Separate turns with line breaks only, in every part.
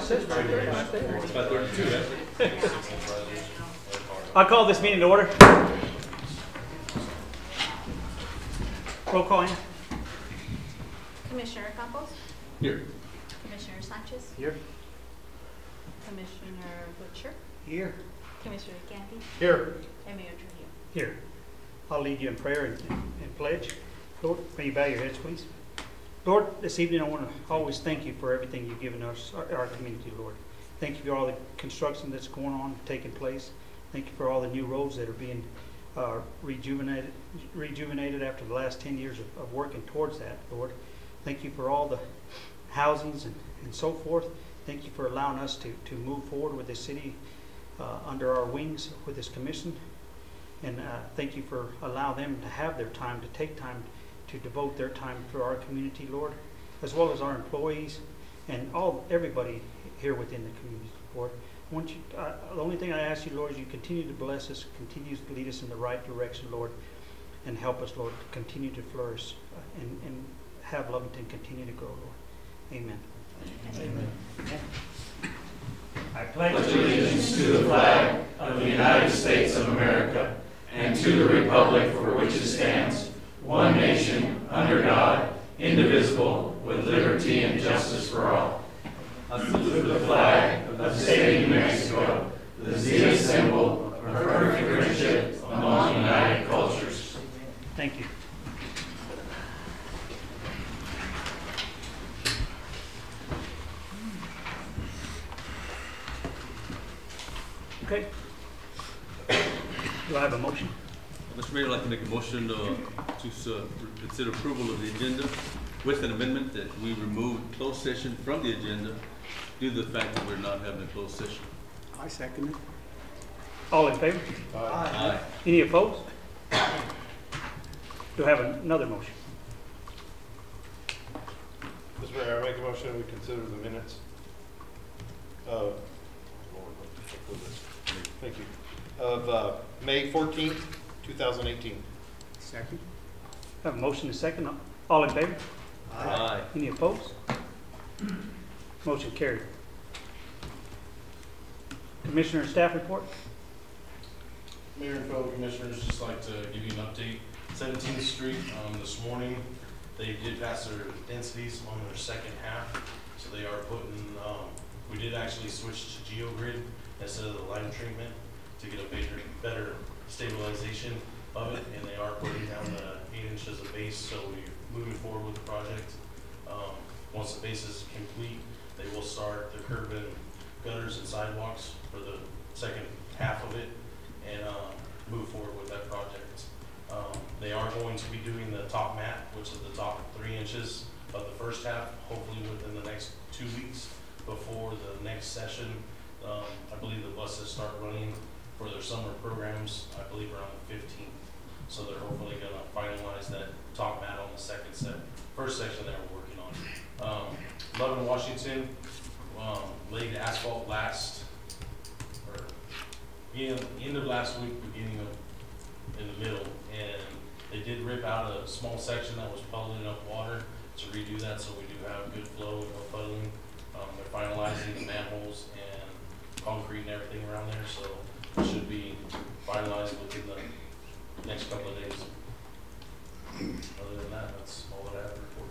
it says right there. Right there.
It's about 32, right?
I call this meeting to order. Roll call in.
Commissioner Campos?
Here.
Commissioner Sanchez?
Here.
Commissioner Butcher?
Here.
Commissioner Canty?
Here.
And Mayor Trujillo.
Here. I'll lead you in prayer and pledge. Lord, may you bow your heads, please. Lord, this evening I want to always thank you for everything you've given us, our community, Lord. Thank you for all the construction that's going on, taking place. Thank you for all the new roads that are being rejuvenated after the last 10 years of working towards that, Lord. Thank you for all the housings and so forth. Thank you for allowing us to move forward with this city under our wings with this commission. And thank you for allowing them to have their time, to take time to devote their time to our community, Lord, as well as our employees and everybody here within the community, Lord. The only thing I ask you, Lord, is you continue to bless us, continue to lead us in the right direction, Lord, and help us, Lord, to continue to flourish and have Lovington continue to grow, Lord. Amen.
Amen.
I pledge
allegiance to the flag of the United States of America and to the republic for which it stands, one nation, under God, indivisible, with liberty and justice for all. I salute the flag of the state of New Mexico, the zenith symbol of perfect friendship among united cultures.
Thank you. Okay. Do I have a motion?
Mr. Mayor, I'd like to make a motion to consider approval of the agenda with an amendment that we remove closed session from the agenda due to the fact that we're not having a closed session.
I second it.
All in favor?
Aye.
Any opposed? Do I have another motion?
Mr. Mayor, I make a motion we consider the minutes of, thank you, of May 14th, 2018.
Second.
I have a motion and a second. All in favor?
Aye.
Any opposed? Motion carried. Commissioner and staff report.
Mayor and fellow commissioners, just like to give you an update. 17th Street, this morning, they did pass their densities on their second half. So they are putting, we did actually switch to GeoGrid instead of the line treatment to get a better stabilization of it. And they are putting down the 8 inches of base. So we're moving forward with the project. Once the base is complete, they will start the curb and gutters and sidewalks for the second half of it and move forward with that project. They are going to be doing the top mat, which is the top 3 inches of the first half, hopefully within the next 2 weeks before the next session. I believe the buses start running for their summer programs, I believe around the 15th. So they're hopefully going to finalize that top mat on the first section that we're working on. Lovington, Washington, laid asphalt end of last week, beginning of in the middle, and they did rip out a small section that was puddling up water to redo that, so we do have good flow and no puddling. They're finalizing the manholes and concrete and everything around there, so it should be finalized within the next couple of days. Other than that, that's all that I have to report.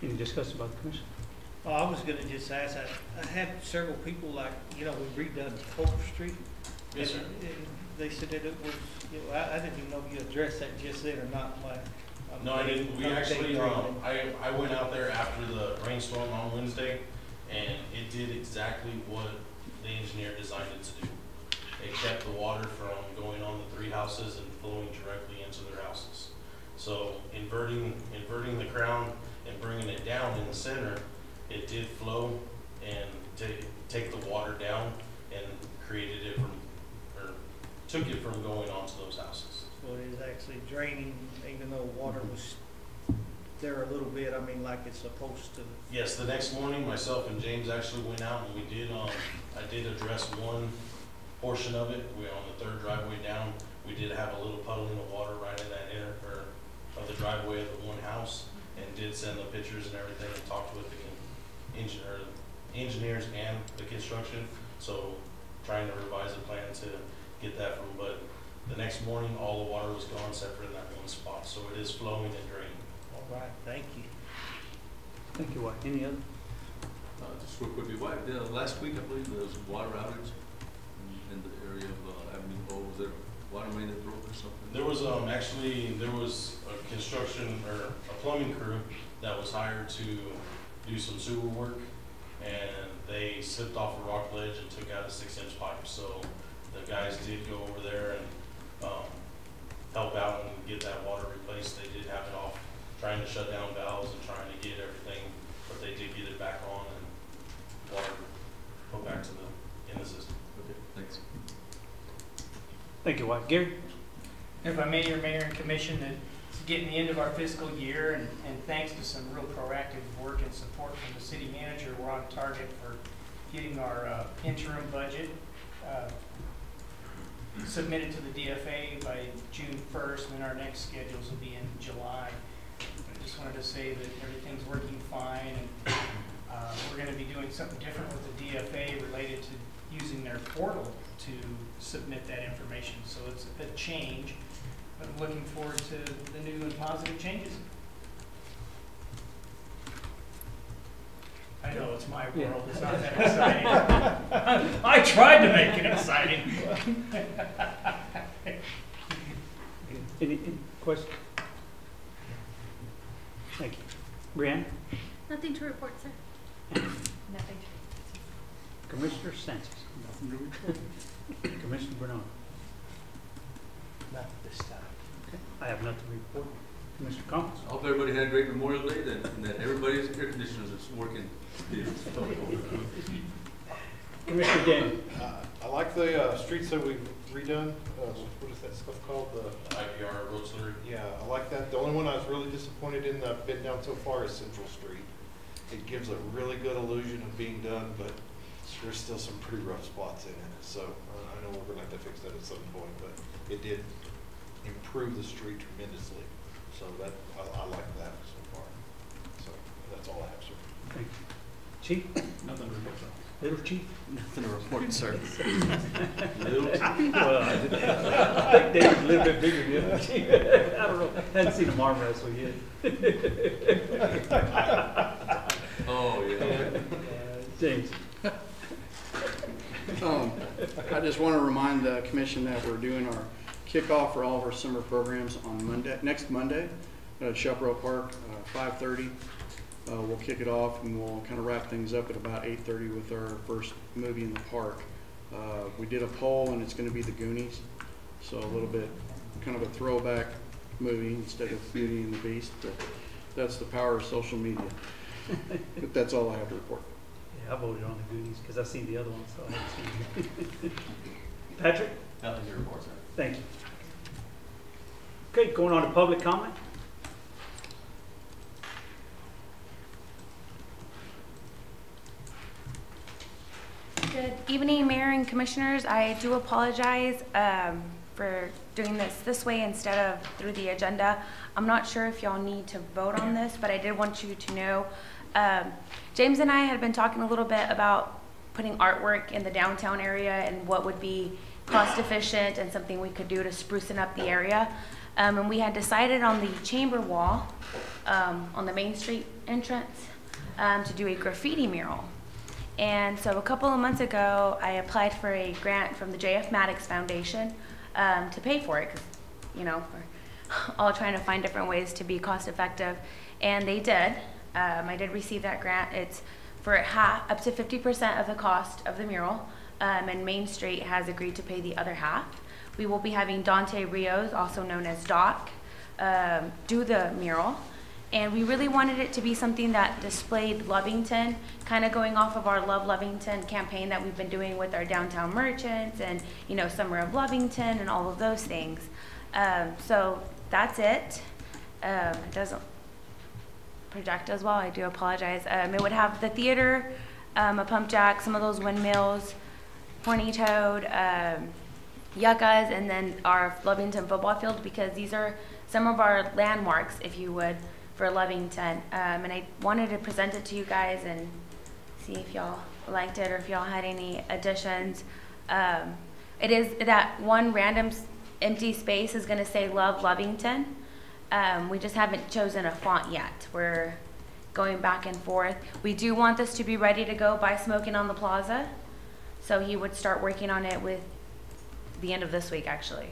Any discussion about the commission?
Oh, I was gonna just ask, I had several people like, we redone Culver Street.
Yes, sir.
They said that it was, I didn't even know if you addressed that just then or not.
No, I didn't. We actually, I went out there after the rainstorm on Wednesday, and it did exactly what the engineer designed it to do. It kept the water from going on the 3 houses and flowing directly into their houses. So inverting the crown and bringing it down in the center, it did flow and take the water down and created it from, or took it from going onto those houses.
So it is actually draining, even though water was there a little bit, like it's supposed to.
Yes, the next morning, myself and James actually went out and we did, I did address one portion of it. We on the 3rd driveway down, we did have a little puddling of water right in that of the driveway of the one house, and did send the pictures and everything and talked with the engineers and the construction. So trying to revise a plan to get that from, but the next morning, all the water was gone except for in that one spot. So it is flowing and draining.
All right, thank you.
Thank you, White. Any other?
Just real quickly, last week I believe there was a water outage in the area of Avenue O. Was there a water main that broke or something?
There was actually there was a construction or a plumbing crew that was hired to do some sewer work, and they slipped off a rock ledge and took out a 6-inch pipe. So the guys did go over there and help out and get that water replaced. They did have it off, trying to shut down valves and trying to get everything, but they did get it back on and water put back to in the system.
Okay, thanks.
Thank you, White. Gary?
If I may, your mayor and commission, it's getting the end of our fiscal year, and thanks to some real proactive work and support from the city manager, we're on target for getting our interim budget submitted to the DFA by June 1st, and then our next schedules will be in July. I just wanted to say that everything's working fine, and we're going to be doing something different with the DFA related to using their portal to submit that information. So it's a change, but I'm looking forward to the new and positive changes. I know it's my world, it's not that exciting. I tried to make it exciting.
Any questions? Thank you. Brianne?
Nothing to report, sir. Nothing.
Commissioner Sanchez?
Nothing to report.
Commissioner Bernard?
Not this time.
Okay. I have nothing to report. Commissioner Collins?
I hope everybody had a great Memorial Day and that everybody's air conditioners is working.
Commissioner Daniel?
I like the streets that we've redone. What is that stuff called? The
IPR road slurry.
Yeah, I like that. The only one I was really disappointed in that I've been down so far is Central Street. It gives a really good illusion of being done, but there's still some pretty rough spots in it. So I know we're gonna have to fix that at some point, but it did improve the street tremendously. So that I like that so far. So that's all I have, sir.
Thank you. Chief?
Nothing to report, sir.
Little Chief?
Nothing to report, sir.
Little
Well, I think Dave's a little bit bigger than the other Chief. I don't know. Hadn't seen him arm wrestle yet.
Oh, yeah.
James?
I just want to remind the commission that we're doing our kickoff for all of our summer programs on next Monday at Chaparral Park, 5:30. We'll kick it off and we'll kind of wrap things up at about 8:30 with our first movie in the park. We did a poll and it's going to be The Goonies, so a little bit kind of a throwback movie instead of Beauty and the Beast. But that's the power of social media. But that's all I have to report.
Yeah, I voted on the Goonies because I've seen the other ones, so I haven't seen it. Patrick?
Nothing to report, sir.
Thank you. Okay, going on to public comment.
Good evening, Mayor and Commissioners. I do apologize for doing this way instead of through the agenda. I'm not sure if y'all need to vote on this, but I did want you to know. James and I had been talking a little bit about putting artwork in the downtown area and what would be cost efficient and something we could do to sprucing up the area. And we had decided on the chamber wall on the Main Street entrance to do a graffiti mural. And so a couple of months ago, I applied for a grant from the J.F. Maddox Foundation to pay for it, because, you know, we're all trying to find different ways to be cost effective. And they did. I did receive that grant. It's for up to 50% of the cost of the mural, and Main Street has agreed to pay the other half. We will be having Dante Rios, also known as Doc, do the mural. And we really wanted it to be something that displayed Lovington, kind of going off of our Love Lovington campaign that we've been doing with our downtown merchants and, you know, Summer of Lovington and all of those things. So that's it. It doesn't project as well, I do apologize. It would have the theater, a pump jack, some of those windmills, horny toad, yuccas, and then our Lovington football field, because these are some of our landmarks, if you would, for Lovington. And I wanted to present it to you guys and see if y'all liked it or if y'all had any additions. It is that one random empty space is going to say Love Lovington. We just haven't chosen a font yet. We're going back and forth. We do want this to be ready to go by Smoking on the Plaza. So he would start working on it with the end of this week, actually.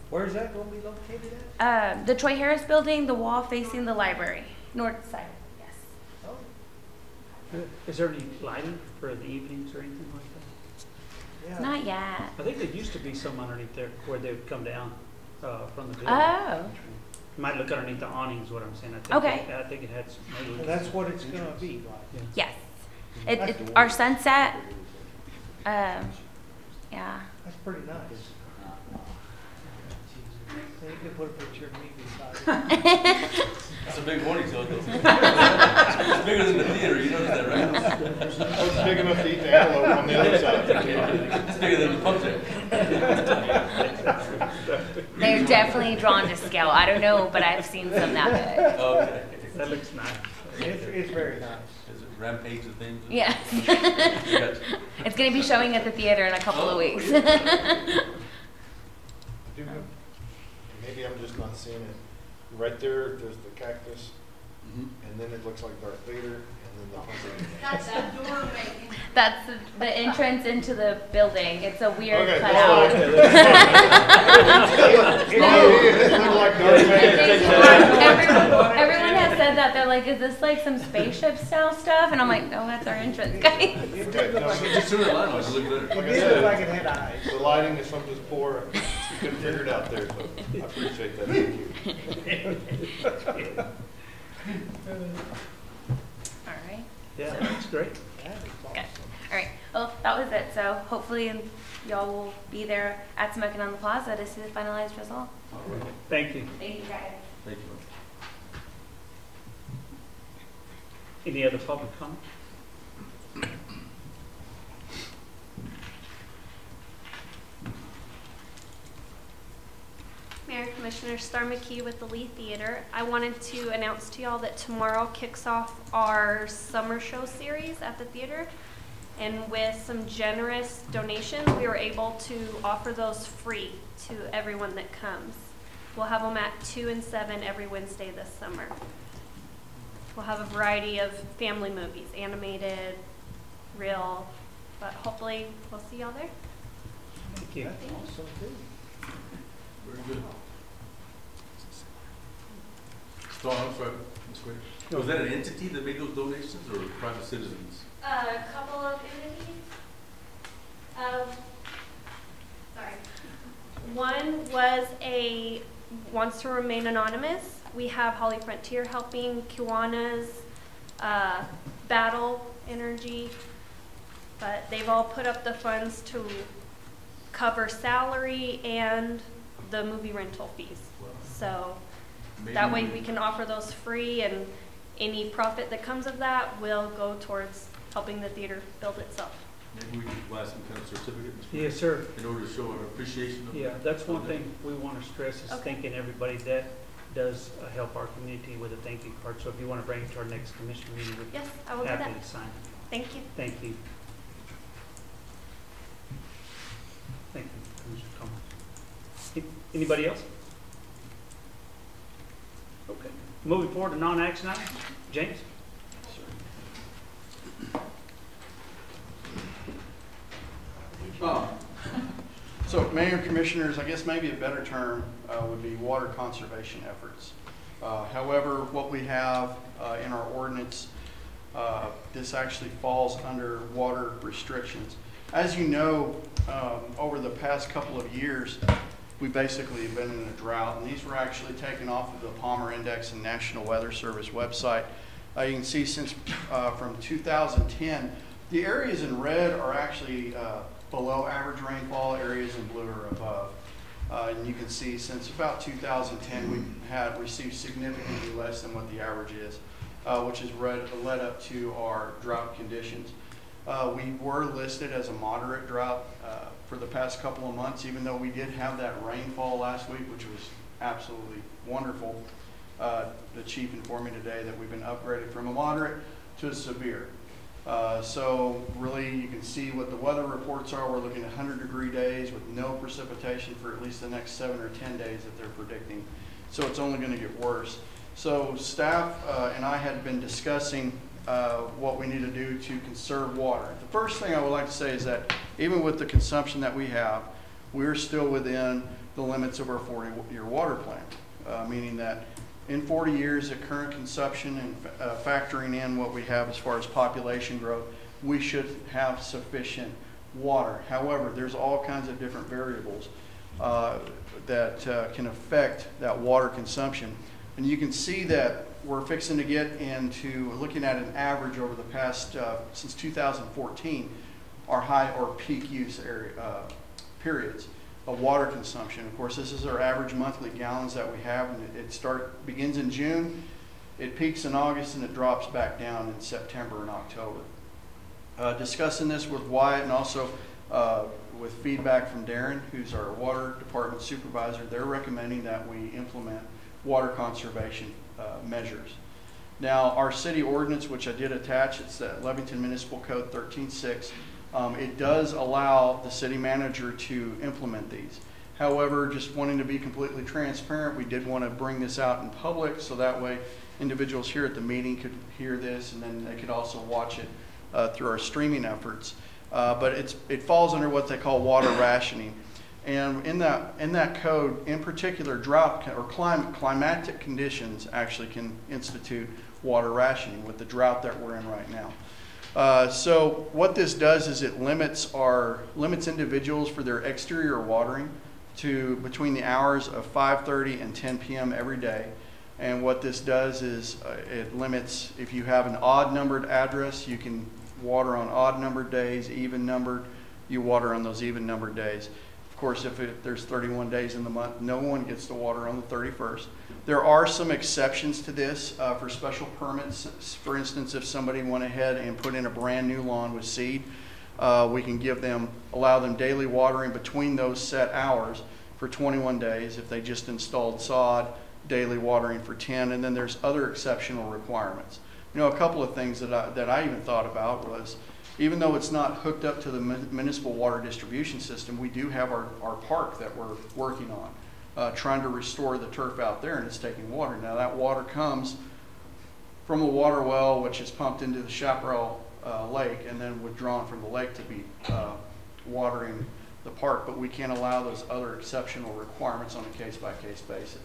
Where's that gonna be located at?
The Troy Harris building, the wall facing the library, north side, yes.
Oh,
Is there any lighting for the evenings or anything like that?
yeah.
Not yet.
I think there used to be some underneath there where they would come down from the building.
Oh,
You might look underneath the awnings, what I'm saying. I think
Okay.
I think it had some. Maybe we
And
could-
that's what it's gonna be like.
yes.
That's the
Our
one.
sunset, yeah.
That's pretty nice. So you can put a picture of me beside it.
That's a big warning, so it's bigger than the theater, you notice that, right?
It's big enough to eat the antelope on the other side.
It's bigger than the pump check.
They're definitely drawn to scale. I don't know, but I've seen some that big.
Okay.
That looks nice.
It's very nice.
Is it rampage of things?
Yes.
Gotcha.
It's going to be showing at the theater in a couple of weeks.
Maybe I'm just not seeing it. Right there, there's the cactus,
Mhm.
and then it looks like Darth Vader, and then the pumpkin.
That's that doorway.
That's the entrance into the building. It's a weird
Okay.
cutout.
It looked like Darth Vader.
Everyone has said that. They're like, is this like some spaceship style stuff? And I'm like, no, that's our entrance, guys.
It did look like
Just turn the light on, it'll look better.
it did look like it had eyes.
The lighting is something's poor. You couldn't figure it out there, so I appreciate that. Thank you.
All right.
Yeah, that's great.
That is
Okay.
awesome.
All right. Well, that was it. So hopefully y'all will be there at Smoking on the Plaza to see the finalized result.
All right.
Thank you.
Thank you, guys.
Thank you.
Any other public comment?
Mayor Commissioner Star McKee with the Lee Theater. I wanted to announce to y'all that tomorrow kicks off our summer show series at the theater. And with some generous donations, we were able to offer those free to everyone that comes. We'll have them at 2 and 7 every Wednesday this summer. We'll have a variety of family movies, animated, real, but hopefully we'll see y'all there.
Thank you.
That's awesome too.
Very good. Dawn, I'm sorry, that's great. Was that an entity that made those donations or private citizens?
A couple of entities. Sorry. One was wants to remain anonymous. We have Holly Frontier helping, Kiwanis, Battle Energy, but they've all put up the funds to cover salary and the movie rental fees. So that way we can offer those free, and any profit that comes of that will go towards helping the theater build itself.
Maybe we could buy some kind of certificate
Yes, sir.
in order to show our appreciation of
Yeah, that's one thing we want to stress is
Okay.
thanking everybody that does help our community with a thank you card. So if you want to bring it to our next commission meeting, we'd
Yes, I will
be
do
happy
that.
to sign it.
Thank you.
Thank you. Thank you, Commissioner Thomas. Anybody else? Okay. Moving forward to non-action items. James?
So Mayor and Commissioners, I guess maybe a better term would be water conservation efforts. However, what we have in our ordinance, this actually falls under water restrictions. As you know, over the past couple of years, we basically have been in a drought, and these were actually taken off of the Palmer Index and National Weather Service website. You can see since from 2010, the areas in red are actually below average rainfall, areas in blue are above. And you can see since about 2010, we had received significantly less than what the average is, which has led up to our drought conditions. We were listed as a moderate drought for the past couple of months, even though we did have that rainfall last week, which was absolutely wonderful. The chief informed me today that we've been upgraded from a moderate to a severe. So really you can see what the weather reports are. We're looking at 100-degree days with no precipitation for at least the next 7 or 10 days that they're predicting. So it's only going to get worse. So staff and I had been discussing what we need to do to conserve water. The first thing I would like to say is that even with the consumption that we have, we're still within the limits of our 40-year water plan, meaning that in 40 years at current consumption and factoring in what we have as far as population growth, we should have sufficient water. However, there's all kinds of different variables that can affect that water consumption. And you can see that we're fixing to get into looking at an average over the past, since 2014, our high or peak use area, periods of water consumption. Of course, this is our average monthly gallons that we have, and it begins in June, it peaks in August, and it drops back down in September and October. Discussing this with Wyatt and also with feedback from Darren, who's our water department supervisor, they're recommending that we implement water conservation measures. Now, our city ordinance, which I did attach, it's the Lovington Municipal Code 13.6. It does allow the city manager to implement these. However, just wanting to be completely transparent, we did want to bring this out in public so that way individuals here at the meeting could hear this, and then they could also watch it through our streaming efforts. But it falls under what they call water rationing. And in that code, in particular, drought or climatic conditions actually can institute water rationing with the drought that we're in right now. So what this does is it limits individuals for their exterior watering to between the hours of 5:30 and 10 p.m. every day. And what this does is it limits, if you have an odd numbered address, you can water on odd numbered days. Even numbered, you water on those even numbered days. Of course, if there's 31 days in the month, no one gets to water on the 31st. There are some exceptions to this for special permits. For instance, if somebody went ahead and put in a brand new lawn with seed, we can allow them daily watering between those set hours for 21 days. If they just installed sod, daily watering for 10, and then there's other exceptional requirements. You know, a couple of things that I even thought about was, even though it's not hooked up to the municipal water distribution system, we do have our park that we're working on, trying to restore the turf out there, and it's taking water. Now that water comes from a water well, which is pumped into the Chaparral Lake and then withdrawn from the lake to be watering the park, but we can't allow those other exceptional requirements on a case-by-case basis.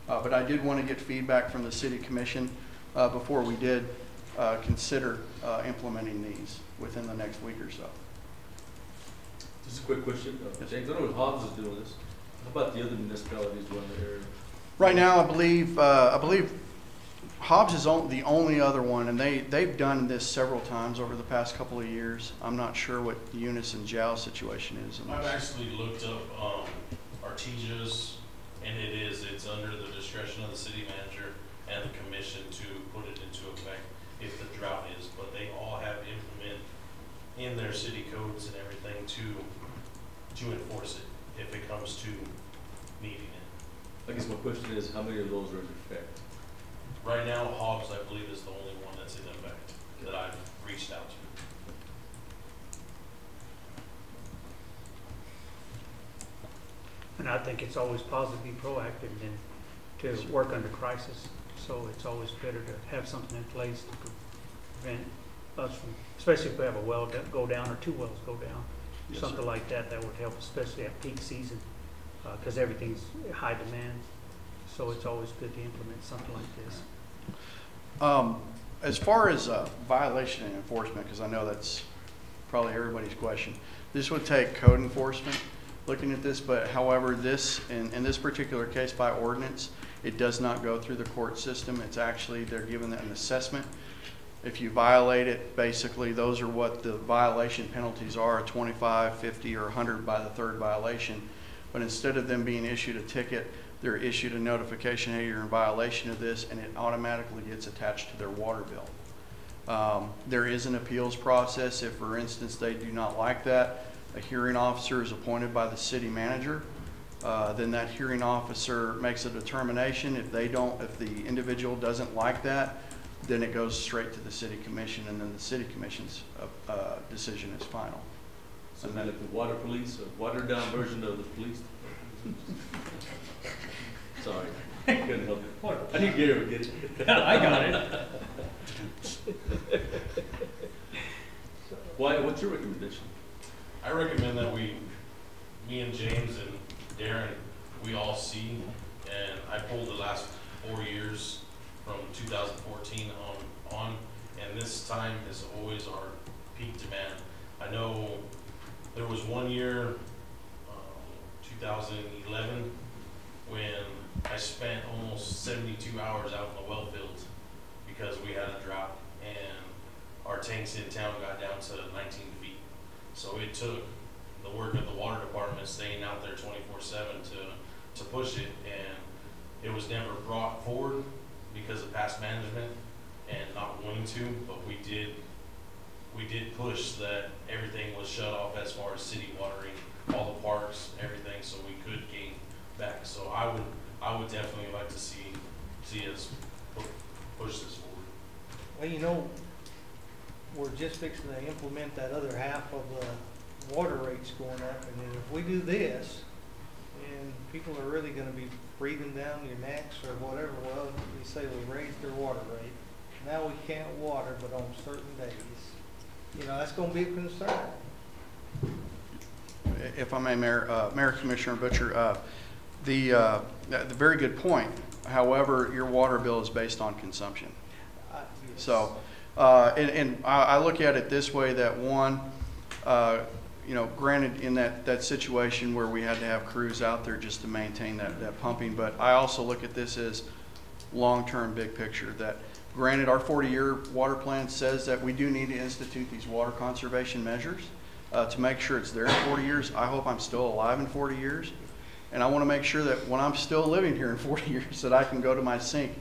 But I did want to get feedback from the City Commission before we did consider implementing these within the next week or so.
Just a quick question. James, I know Hobbs is doing this. How about the other municipalities around the area?
Right now, I believe Hobbs is the only other one, and they've done this several times over the past couple of years. I'm not sure what Eunice and Jow's situation is.
I've actually looked up Artesia's, and it's under the discretion of the city manager and the commission to put it into effect if the drought is, but they all have implement in their city codes and everything to enforce it if it comes to needing it.
I guess my question is, how many of those are in effect?
Right now, Hobbs, I believe, is the only one that's in effect that I've reached out to.
And I think it's always positive to be proactive than to work under crisis. So it's always better to have something in place to prevent us from, especially if we have a well go down or two wells go down.
Yes,
Something
sir.
like that would help, especially at peak season, because everything's high demand. So it's always good to implement something like this.
As far as violation and enforcement, because I know that's probably everybody's question, this would take code enforcement looking at this, but however, in this particular case by ordinance, it does not go through the court system. It's actually, they're given an assessment. If you violate it, basically those are what the violation penalties are, 25, 50, or 100 by the third violation. But instead of them being issued a ticket, they're issued a notification, hey, you're in violation of this, and it automatically gets attached to their water bill. There is an appeals process. If, for instance, they do not like that, a hearing officer is appointed by the city manager. Then that hearing officer makes a determination. If the individual doesn't like that, then it goes straight to the city commission, and then the city commission's decision is final.
So like the water police, a watered down version of the police. Sorry, couldn't help it. I knew Gary would get it.
I got it.
Why, what's your recommendation?
I recommend that me and James and Darren, we all see, and I pulled the last 4 years from 2014 on, and this time is always our peak demand. I know there was one year, 2011, when I spent almost 72 hours out in the well fields because we had a drought, and our tanks in town got down to 19 feet. So it took the work of the water department staying out there 24/7 to push it, and it was never brought forward because of past management and not wanting to, but we did push that everything was shut off as far as city watering, all the parks, everything, so we could gain back. So I would definitely like to see us push this forward.
Well, you know, we're just fixing to implement that other half of the water rates going up, and then if we do this, and people are really gonna be breathing down your necks or whatever, well, we say we raised their water rate. Now we can't water but on certain days. You know, that's gonna be a concern.
If I may, Mayor Commissioner Butcher, the very good point. However, your water bill is based on consumption.
Yes.
So, and I look at it this way, that one, you know, granted in that situation where we had to have crews out there just to maintain that pumping, but I also look at this as long-term big picture, that granted our 40-year water plan says that we do need to institute these water conservation measures to make sure it's there in 40 years. I hope I'm still alive in 40 years. And I want to make sure that when I'm still living here in 40 years that I can go to my sink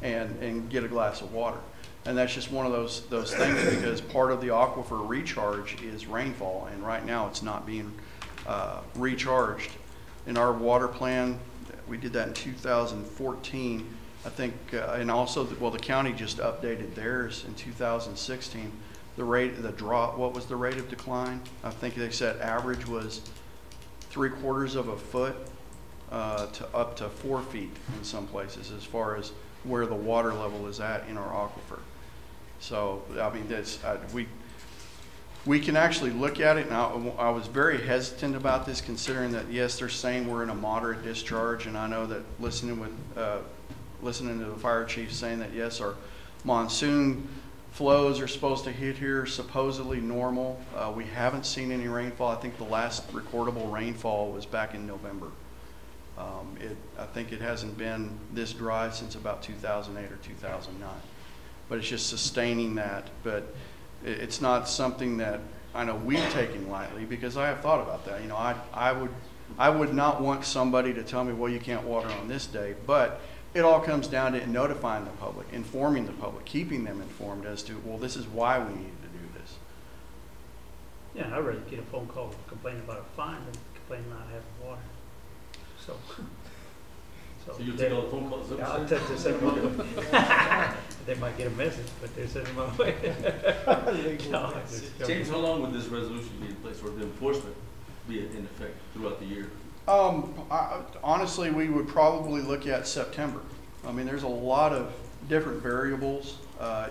and get a glass of water. And that's just one of those things, because part of the aquifer recharge is rainfall, and right now it's not being recharged. In our water plan, we did that in 2014, I think, and also, well, the county just updated theirs in 2016. The rate of the drop, what was the rate of decline? I think they said average was 3/4 of a foot to up to 4 feet in some places, as far as where the water level is at in our aquifer. So, I mean, that's, we can actually look at it, and I was very hesitant about this, considering that, yes, they're saying we're in a moderate discharge, and I know that listening to the fire chief saying that, yes, our monsoon flows are supposed to hit here supposedly normal. We haven't seen any rainfall. I think the last recordable rainfall was back in November. I think it hasn't been this dry since about 2008 or 2009. But it's just sustaining that. But it's not something that I know we've taken lightly, because I have thought about that. You know, I would not want somebody to tell me, well, you can't water on this day. But it all comes down to notifying the public, informing the public, keeping them informed as to, well, this is why we needed to do this.
Yeah, I'd rather get a phone call complaining about a fine than complaining not having water. So
you take all the phone calls?
Yeah, I'll text send them away. They might get a message, but they're sending them away. No,
James, how long would this resolution be in place, or the enforcement be in effect throughout the year?
Honestly, we would probably look at September. I mean, there's a lot of different variables.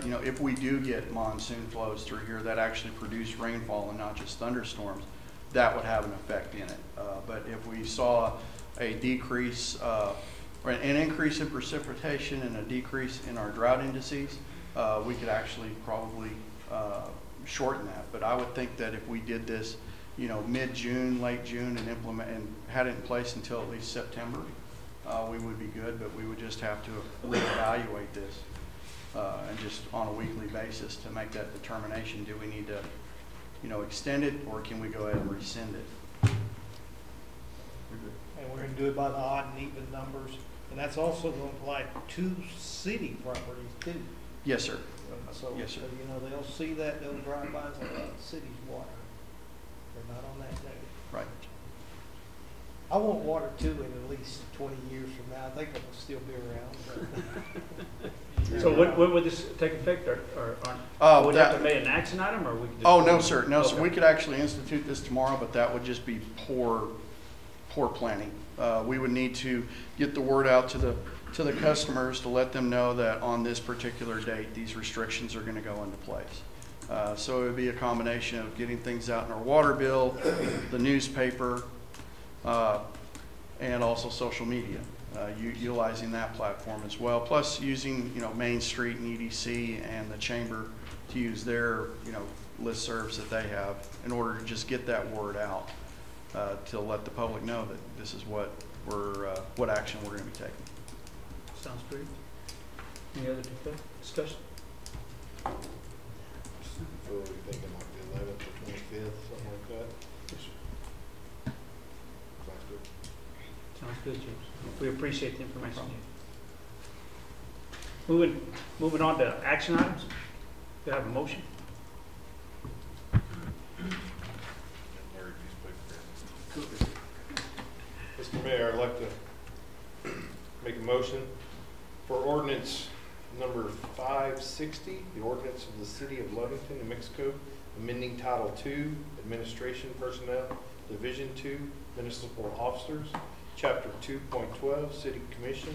You know, if we do get monsoon flows through here that actually produce rainfall and not just thunderstorms, that would have an effect in it. But if we saw a decrease, or an increase in precipitation and a decrease in our drought indices, we could actually probably shorten that. But I would think that if we did this, you know, mid-June, late June, and had it in place until at least September, we would be good. But we would just have to reevaluate this and just on a weekly basis to make that determination. Do we need to, you know, extend it, or can we go ahead and rescind it?
And we're gonna do it by the odd and even numbers, and that's also gonna apply to city properties too.
Yes, sir.
So,
Yes, sir.
you know, they'll see that, they'll drive by and say, oh, the city's water. They're not on that day.
Right.
I want water too in at least 20 years from now. I think it'll still be around. But
So when would this take effect, or would that have to be an action item, or we could just?
Oh, no, sir. No, sir.
Okay.
We could actually institute this tomorrow, but that would just be poor planning. We would need to get the word out to the customers to let them know that on this particular date, these restrictions are going to go into place. So it would be a combination of getting things out in our water bill, the newspaper, and also social media, utilizing that platform as well. Plus using, Main Street and EDC and the chamber to use their, listservs that they have in order to just get that word out, to let the public know that this is what action we're going to be taking.
Sounds great. Any other discussion?
So we're thinking like the 11th or 25th, something like that?
Yes, sir.
Sounds good.
Sounds good, James. We appreciate the information. Moving on to action items. Do I have a motion?
Mr. Mayor, I'd like to make a motion for ordinance number 560, the ordinance of the City of Lovington, New Mexico, amending Title II, Administration Personnel, Division 2, Municipal Officers, Chapter 2.12, City Commission,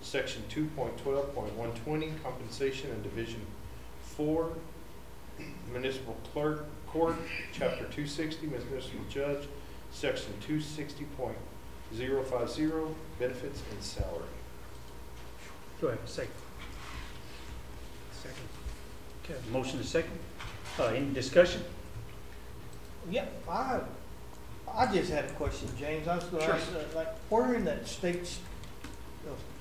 Section 2.12.120, Compensation, and Division 4, Municipal Clerk Court, Chapter 260, Municipal Judge, Section 260.050, Benefits and Salary.
Do I have a second? Second. Okay, motion is second. Any discussion?
Yeah, I just had a question, James. I was going to ask, like, where in that state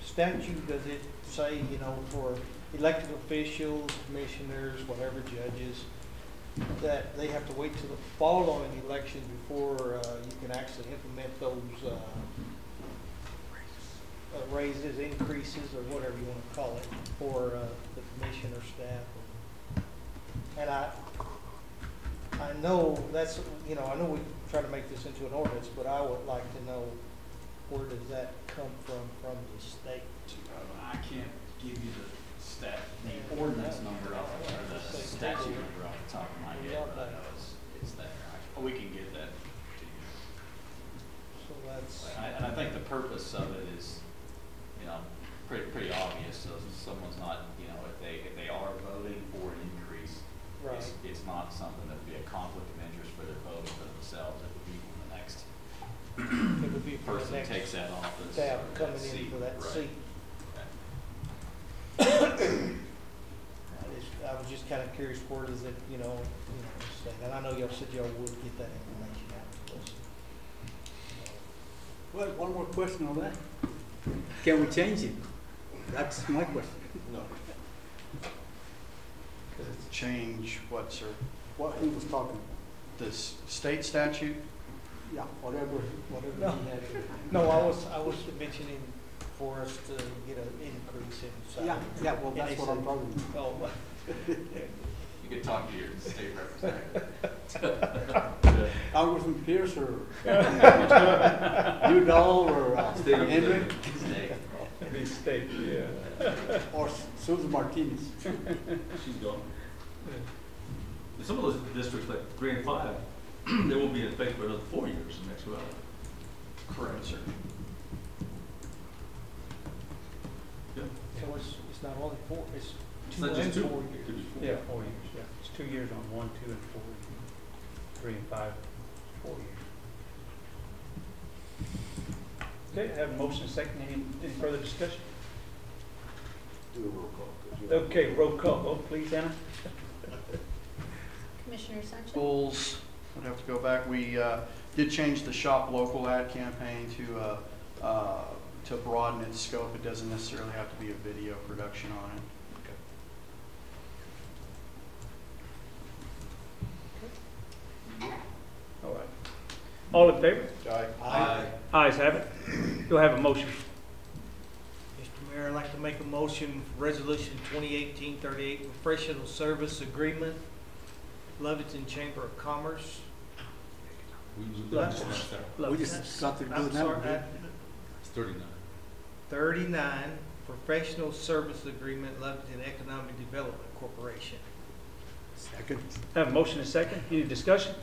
statute does it say, for elected officials, commissioners, whatever, judges, that they have to wait till the fall on an election before you can actually implement those raises, increases, or whatever you want to call it, for the commissioner staff? And I know that's, I know we try to make this into an ordinance, but I would like to know, where does that come from the state?
I can't give you the ordinance number off, or the statute number off the top of my head, but I know it's there. We can get that to you.
So that's.
And I think the purpose of it is, pretty obvious. So someone's not, if they are voting for an increase,
Right.
it's not something that would be a conflict of interest for their vote for themselves. It would be when the next
It would be for the
person
next
takes that office.
staff
or
coming
that
in
seat.
for that
Right.
seat. I was just kind of curious, where does it, state? And I know y'all said y'all would get that information out to us.
Well, one more question on that. Can we change it? That's my question.
No.
Change what, sir?
What he was talking
This state statute?
about. Yeah, whatever
No.
he had.
No, I was mentioning for us to get an increase in salary.
Yeah, well,
And
that's
they
what I'm
said-
talking about.
Oh, well,
You could talk to your state representative.
Congressman Pierce or Udall or
State
Hendrick
representative.
The state, yeah.
or Susan Martinez.
She's gone. And some of those districts, like 3 and 5, they won't be in effect for another 4 years in next round.
Correct, sir.
Yeah.
so it's not only 4, it's
It's
2
not just
and
2.
4
It
years.
could be 4.
Yeah, 4 years, yeah. It's 2 years on 1, 2, and 4. 3 and 5, 4 years. Okay, I have a motion second. Any further discussion?
Do a roll call. 'Cause you know-
Okay, roll call vote, please, Anna.
Commissioner Sanchez?
Schools, I'd have to go back. We did change the Shop Local ad campaign to broaden its scope. It doesn't necessarily have to be a video production on it.
All right. All in favor?
Aye.
Ayes have it. Do I have a motion?
Mr. Mayor, I'd like to make a motion for Resolution 2018-38, Professional Service Agreement, Lovington Chamber of Commerce.
We just got to do
I'm
it now.
sorry,
It's 39.
39, professional service agreement, Lovington Economic Development Corporation.
Second.
I have a motion and a second. Any discussion?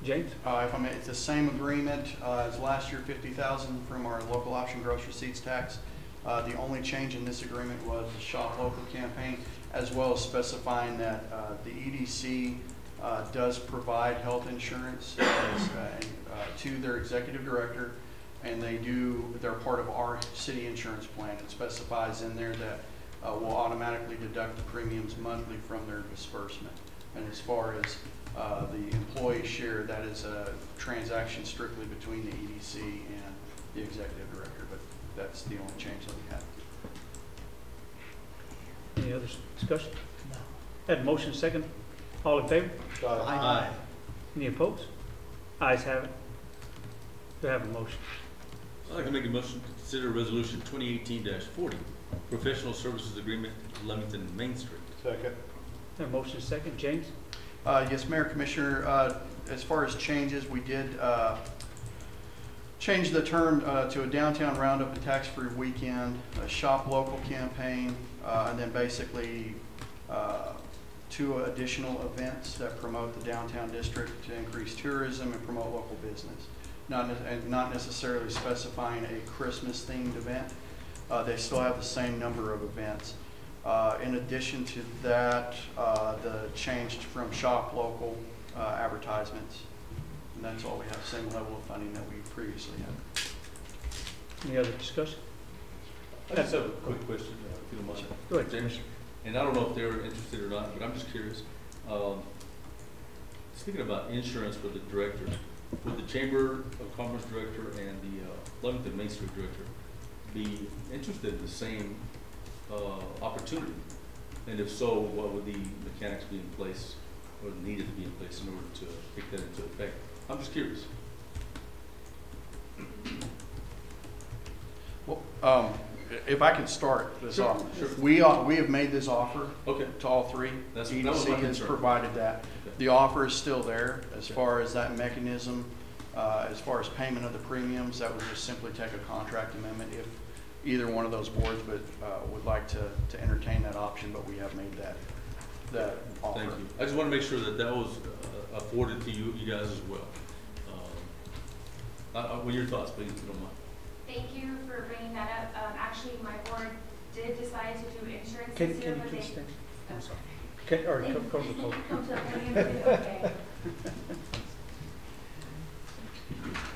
James?
If I may, it's the same agreement as last year, $50,000 from our local option gross receipts tax. The only change in this agreement was the Shop Local campaign, as well as specifying that the EDC does provide health insurance to their executive director, and they're part of our city insurance plan. It specifies in there that will automatically deduct the premiums monthly from their disbursement. And as far as the employee share, that is a transaction strictly between the EDC and the executive director, but that's the only change that we have.
Any other discussion? No. Had a motion and a second. All in favor?
Aye.
Any opposed? Ayes have it. Do I have a motion?
I'd like to make a motion to consider resolution 2018-40, professional services agreement, Lovington Main Street.
Second.
Have a motion and a second. James?
Yes, Mayor, Commissioner, as far as changes, we did change the term to a downtown roundup and tax-free weekend, a shop local campaign, and then basically 2 additional events that promote the downtown district to increase tourism and promote local business. Not necessarily specifying a Christmas-themed event. They still have the same number of events. In addition to that, the changed from shop local advertisements. And that's all we have, same level of funding that we previously had.
Any other discussion?
I just have a quick question, if you don't mind.
Go ahead,
James. And I don't know if they're interested or not, but I'm just curious. Speaking about insurance for the directors, would the Chamber of Commerce director and the Lovington Main Street director be interested in the same opportunity? And if so, what would the mechanics be in place, or needed to be in place in order to take that into effect? I'm just curious.
Well, if I could start this
Sure,
off,
sure.
we have made this offer
Okay.
to all 3.
That was my
EDC has
concern.
provided that.
Okay.
The offer is still there. As far as that mechanism, as far as payment of the premiums, that would just simply take a contract amendment if either one of those boards would like to entertain that option, but we have made that offer.
Thank you. I just want to make sure that that was afforded to you guys as well. What are your thoughts, please, if you don't mind?
Thank you for bringing that up. Actually, my board did decide to do insurance
Can
this year,
you
but
please
they...
stand?
Oh.
I'm sorry. Okay, all right, come to the podium.
Come to the podium, okay.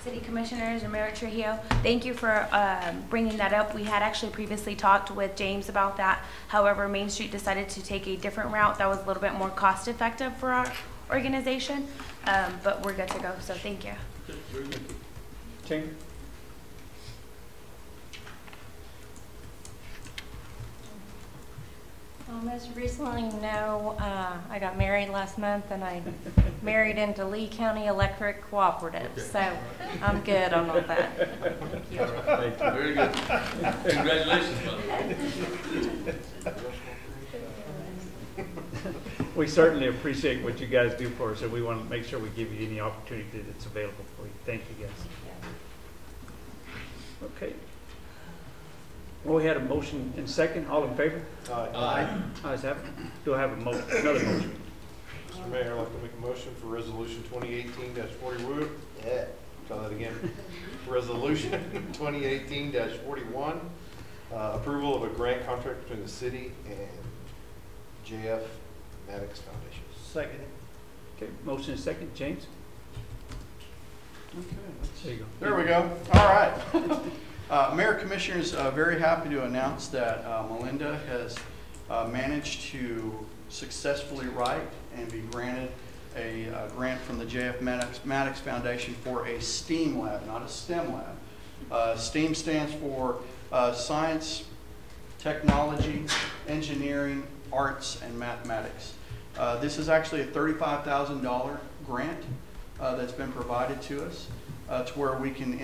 City Commissioners and Mayor Trujillo, thank you for bringing that up. We had actually previously talked with James about that. However, Main Street decided to take a different route that was a little bit more cost effective for our organization, but we're good to go, so thank you.
Okay, very good.
Chamber?
As you recently know, I got married last month, and I married into Lee County Electric Cooperative,
Okay.
so I'm good on all that. Thank you.
Thank you. Very good. Congratulations, brother.
We certainly appreciate what you guys do for us, and we want to make sure we give you any opportunity that's available for you. Thank you, guys. Okay. Well, we had a motion and second. All in favor?
Aye.
Ayes have it. Do I have a motion? Another motion?
Mr. Mayor, I'd like to make a motion for resolution 2018-40. Yeah, try that again. Resolution 2018-41, approval of a grant contract between the city and JF Maddox Foundation.
Second.
Okay, motion and second. James?
Okay,
There you go.
there we go. All right. Mayor, Commissioners, very happy to announce that Melinda has managed to successfully write and be granted a grant from the JF Maddox Foundation for a STEAM lab, not a STEM lab. STEAM stands for Science, Technology, Engineering, Arts, and Mathematics. This is actually a $35,000 grant that's been provided to us. To where we can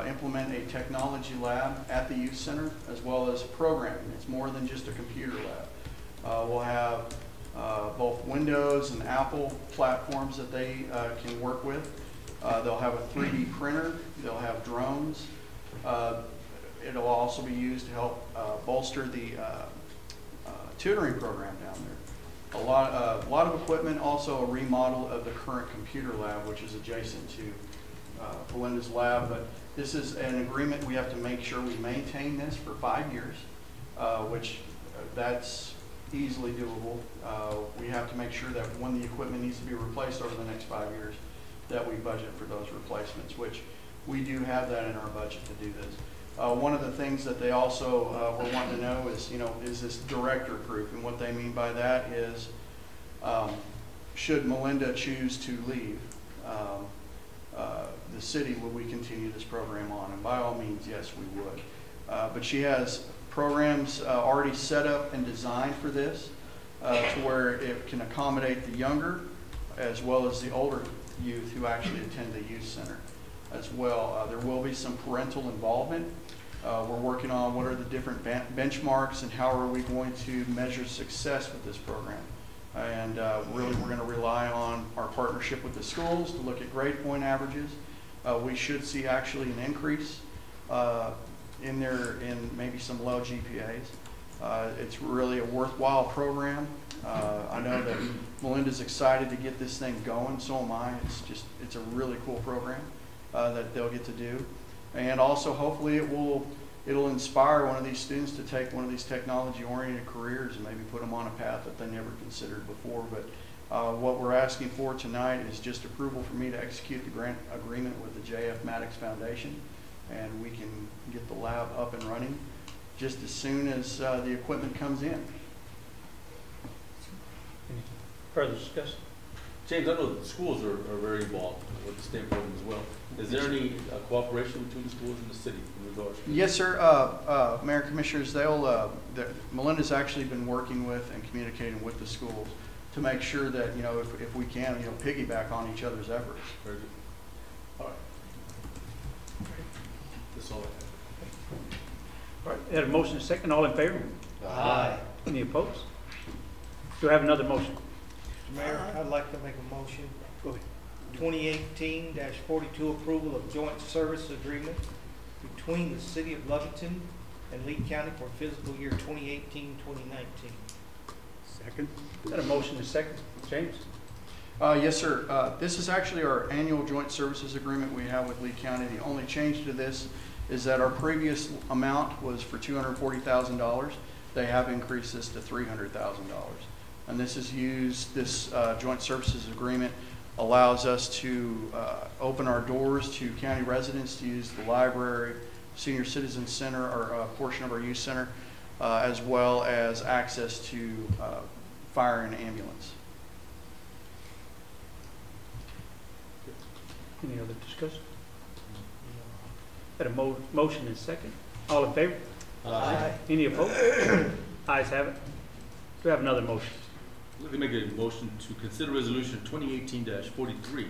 implement a technology lab at the youth center as well as programming. It's more than just a computer lab. We'll have both Windows and Apple platforms that they can work with. They'll have a 3D printer. They'll have drones. it'll also be used to help bolster the tutoring program down there. A lot of equipment, also a remodel of the current computer lab, which is adjacent to Belinda's lab. But this is an agreement. We have to make sure we maintain this for 5 years, which that's easily doable. We have to make sure that when the equipment needs to be replaced over the next 5 years, that we budget for those replacements, which we do have that in our budget to do this. One of the things that they also were wanting to know is, is this director proof? And what they mean by that is, should Melinda choose to leave the city, will we continue this program on? And by all means, yes, we would. But she has programs already set up and designed for this to where it can accommodate the younger as well as the older youth who actually attend the youth center as well. There will be some parental involvement. We're working on what are the different benchmarks and how are we going to measure success with this program. And really we're going to rely on our partnership with the schools to look at grade point averages. We should see actually an increase in maybe some low GPAs. It's really a worthwhile program. I know that Melinda's excited to get this thing going, so am I. It's a really cool program that they'll get to do. And also hopefully it'll inspire one of these students to take one of these technology-oriented careers and maybe put them on a path that they never considered before. But what we're asking for tonight is just approval for me to execute the grant agreement with the J.F. Maddox Foundation, and we can get the lab up and running just as soon as the equipment comes in.
Any further discussion?
James, I know the schools are very involved with the STEM program as well. Is there any cooperation between the schools and the city in regards to
Yes, sir. Mayor and Commissioners, Melinda's actually been working with and communicating with the schools to make sure that, if we can, piggyback on each other's efforts.
Very good. All right. That's all I have.
All right, we had a motion and a second. All in favor?
Aye.
Any opposed? Do I have another motion?
Mr. Mayor, I'd like to make a motion.
Go ahead.
2018-42 approval of joint service agreement between the City of Lovington and Lee County for fiscal year 2018-2019.
Second. Got a motion and a second. James?
Yes, sir. This is actually our annual joint services agreement we have with Lee County. The only change to this is that our previous amount was for $240,000. They have increased this to $300,000. And this joint services agreement allows us to open our doors to county residents to use the library, senior citizen center, or a portion of our youth center, as well as access to fire and ambulance.
Any other discussion? Got a motion and a second. All in favor?
Aye.
Any opposed? Ayes have it. Do we have another motion?
Let me make a motion to consider resolution 2018-43,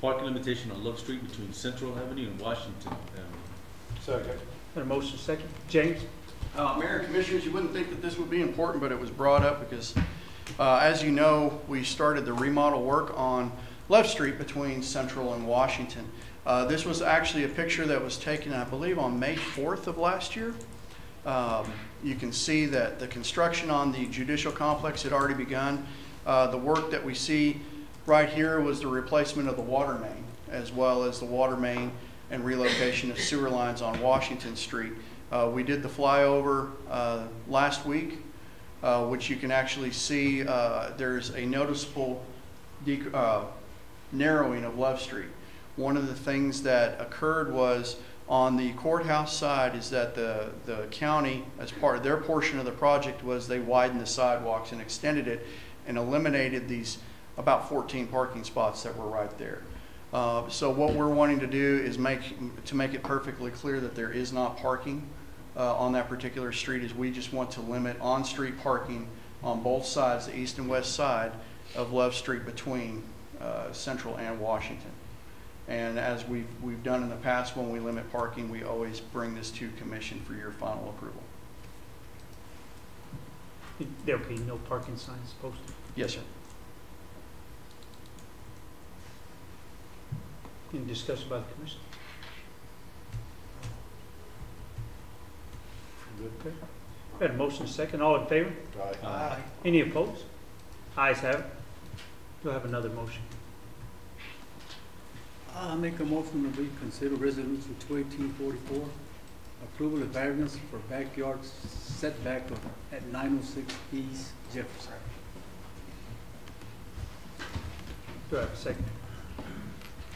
parking limitation on Love Street between Central Avenue and Washington Avenue.
Second.
Got a motion and a second. James?
Mayor and Commissioners, you wouldn't think that this would be important, but it was brought up because, as you know, we started the remodel work on Love Street between Central and Washington. This was actually a picture that was taken, I believe, on May 4th of last year. You can see that the construction on the judicial complex had already begun. The work that we see right here was the replacement of the water main, as well as the water main and relocation of sewer lines on Washington Street. We did the flyover last week, which you can actually see there's a noticeable narrowing of Love Street. One of the things that occurred was on the courthouse side is that the county, as part of their portion of the project, was they widened the sidewalks and extended it and eliminated these about 14 parking spots that were right there. So what we're wanting to do is make it perfectly clear that there is not parking on that particular street, is we just want to limit on-street parking on both sides, the east and west side of Love Street between Central and Washington. And as we've done in the past, when we limit parking, we always bring this to commission for your final approval.
There'll be no parking signs posted?
Yes, sir.
Any discussion by the commission? Okay. Got a motion second. All in favor?
Aye.
Any opposed? Ayes have it. We'll have another motion.
I make a motion that we consider resolution 21844, approval of variance for backyard setback at 906 East Jefferson.
Do I have a second?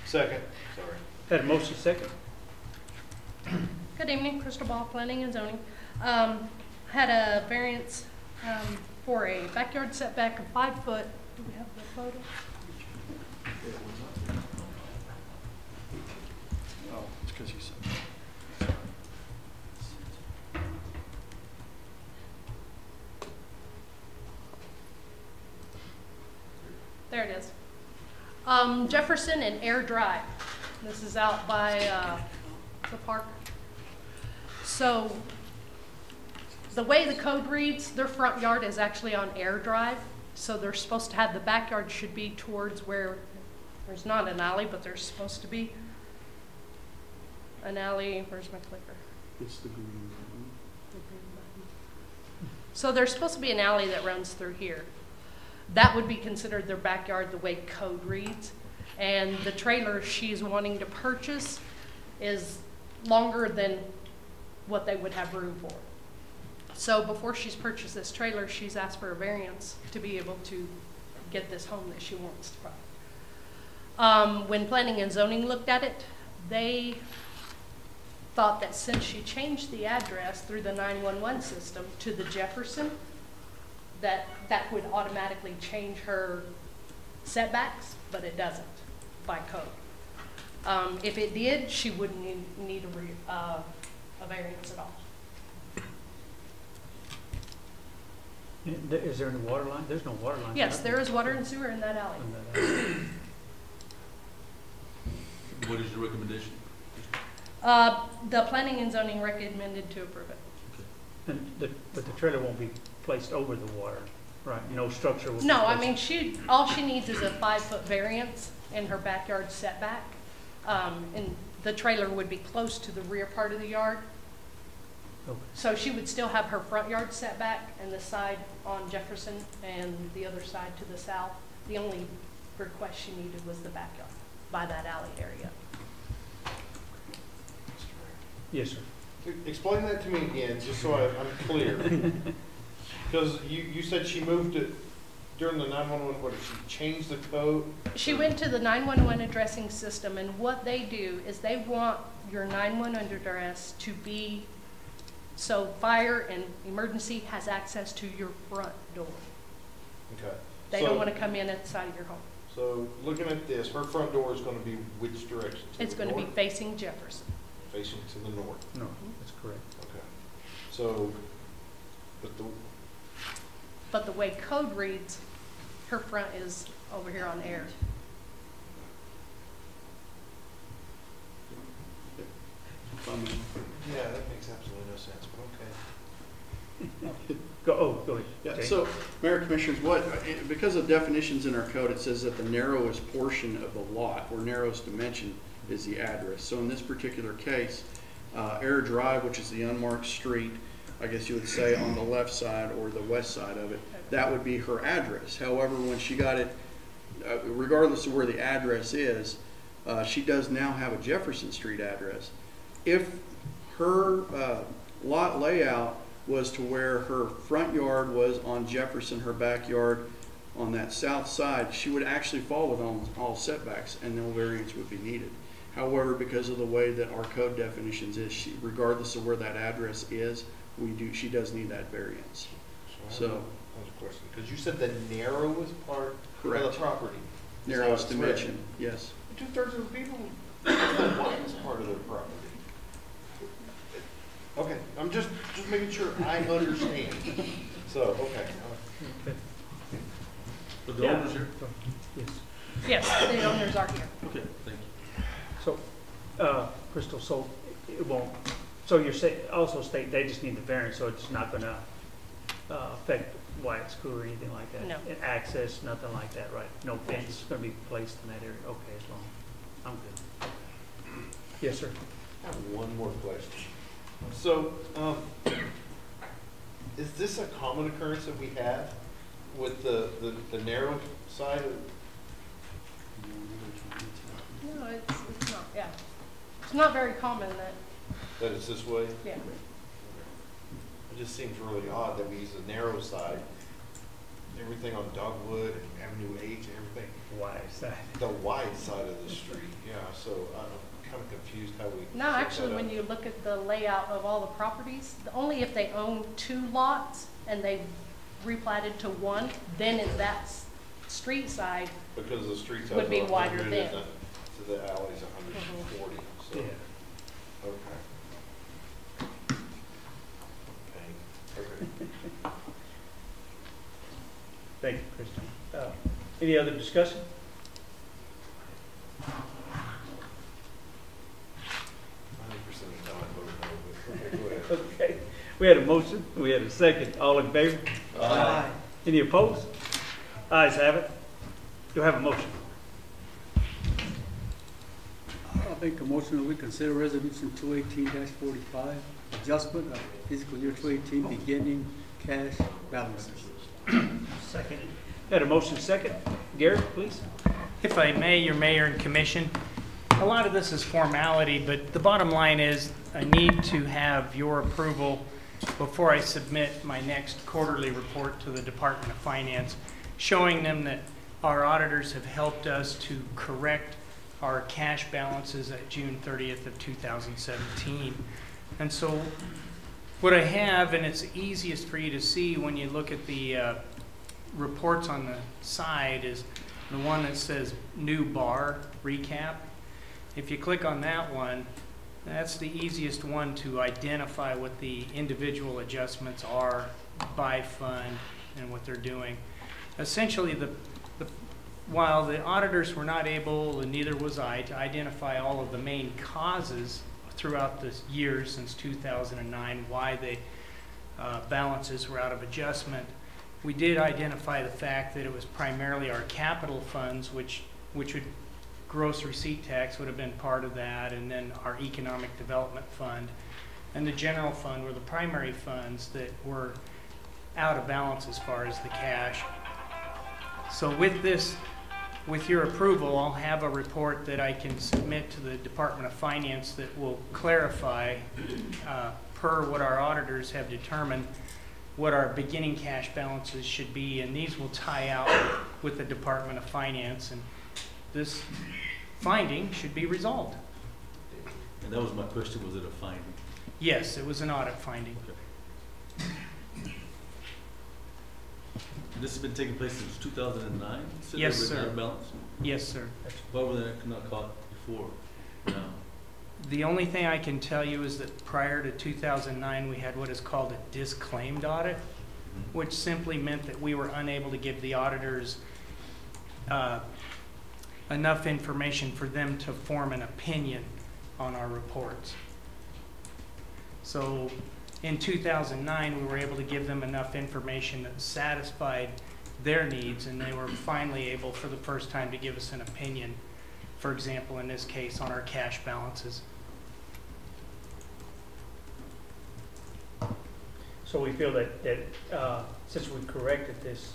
Second, sorry.
Had a motion second.
Good evening, Crystal Ball, Planning and Zoning. Had a variance for a backyard setback of 5 foot. Do we have the photo?
Oh, it's because you said.
There it is. Jefferson and Air Drive. This is out by the park. So the way the code reads, their front yard is actually on Air Drive. So they're supposed to have, the backyard should be towards where there's not an alley, but there's supposed to be an alley. Where's my clicker?
It's the green button.
The green button. So there's supposed to be an alley that runs through here. That would be considered their backyard the way code reads. And the trailer she's wanting to purchase is longer than what they would have room for. So before she's purchased this trailer, she's asked for a variance to be able to get this home that she wants to buy. When Planning and Zoning looked at it, they thought that since she changed the address through the 911 system to the Jefferson, that would automatically change her setbacks, but it doesn't by code. If it did, she wouldn't need a variance at all.
Is there any water line? There's no water line.
Yes, there is water and sewer in that alley.
What is your recommendation?
The Planning and Zoning recommended to approve it.
But the trailer won't be placed over the water, right? No structure will be
No, I
placed.
mean, all she needs is a 5-foot variance in her backyard setback. And the trailer would be close to the rear part of the yard.
Okay.
So she would still have her front yard setback and the side on Jefferson and the other side to the south. The only request she needed was the backyard by that alley area.
Yes, sir.
Explain that to me again, just so I'm clear. Because you said she moved it during the 911, what, did she change the code?
She went to the 911 addressing system, and what they do is they want your 911 address to be so fire and emergency has access to your front door.
Okay.
They don't want to come in at the side of your home.
So looking at this, her front door is going to be which direction?
It's going to be facing Jefferson.
Facing to the north.
No, that's correct.
Okay. So,
But the way code reads, her front is over here on Air.
yeah, that makes absolutely no sense, but okay.
Go ahead.
Yeah,
Jay.
so, Mayor Commissioners, because of definitions in our code, it says that the narrowest portion of the lot, or narrowest dimension, is the address. So in this particular case, Air Drive, which is the unmarked street, I guess you would say on the left side or the west side of it, that would be her address. However, when she got it, regardless of where the address is, she does now have a Jefferson Street address. If her lot layout was to where her front yard was on Jefferson, her backyard on that south side, she would actually fall within all setbacks and no variance would be needed. However, because of the way that our code definitions is, regardless of where that address is, she does need that variance.
So, I have a question, because you said the narrowest part of the property.
Narrowest dimension, yes.
2/3 of the people, that's the widest part of their property. Okay, I'm just making sure I understand. So, okay.
But the owners here?
Yes.
Yes, the owners are here.
Okay, thank you.
So, Crystal, so it won't, so you're saying, also state they just need the variance, so it's not gonna affect Wyatt School or anything like that?
No.
And access, nothing like that, right? No fence gonna be placed in that area? Okay, as long, I'm good. Yes, sir.
I have one more question. So, Is this a common occurrence that we have with the narrow side of?
No, it's not, yeah. It's not very common
That it's this way?
yeah.
It just seems really odd that we use the narrow side. Everything on Dogwood and Avenue H and everything.
Wide side.
The wide side of the street, yeah, so I'm kind of confused how we.
No,
set
actually,
that
when
up.
you look at the layout of all the properties, only if they own 2 lots and they replatted to 1, then is that street side.
Because the street
would
size
be
are
wider
100
then.
and the alley's 140, so.
Yeah.
Okay. Okay.
Thank you, Kristen. Any other discussion?
90% of the time I vote no, but okay, go ahead.
Okay. We had a motion. We had a second. All in favor?
Aye.
Any opposed? Ayes have it. Do I have a motion?
I'll make a motion that we consider resolution 218-45, adjustment of fiscal year 2018 beginning cash balances.
Second. Had a motion second. Gary, please.
If I may, your mayor and commission, a lot of this is formality, but the bottom line is I need to have your approval before I submit my next quarterly report to the Department of Finance, showing them that our auditors have helped us to correct our cash balances at June 30th of 2017. And so what I have, and it's easiest for you to see when you look at the reports on the side, is the one that says new bar recap. If you click on that one, that's the easiest one to identify what the individual adjustments are by fund and what they're doing. Essentially, while the auditors were not able, and neither was I, to identify all of the main causes throughout the years since 2009 why the balances were out of adjustment, we did identify the fact that it was primarily our capital funds, which would gross receipt tax would have been part of that, and then our economic development fund and the general fund were the primary funds that were out of balance as far as the cash. So with this, with your approval, I'll have a report that I can submit to the Department of Finance that will clarify, per what our auditors have determined, what our beginning cash balances should be, and these will tie out with the Department of Finance, and this finding should be resolved.
And that was my question, was it a finding?
Yes, it was an audit finding.
Okay. And this has been taking place since 2009?
Yes,
they were
sir.
out of balance?
Yes, sir.
Why were they not caught before? No.
The only thing I can tell you is that prior to 2009, we had what is called a disclaimed audit, which simply meant that we were unable to give the auditors enough information for them to form an opinion on our reports. So in 2009, we were able to give them enough information that satisfied their needs, and they were finally able for the first time to give us an opinion, for example, in this case, on our cash balances.
So we feel that since we corrected this,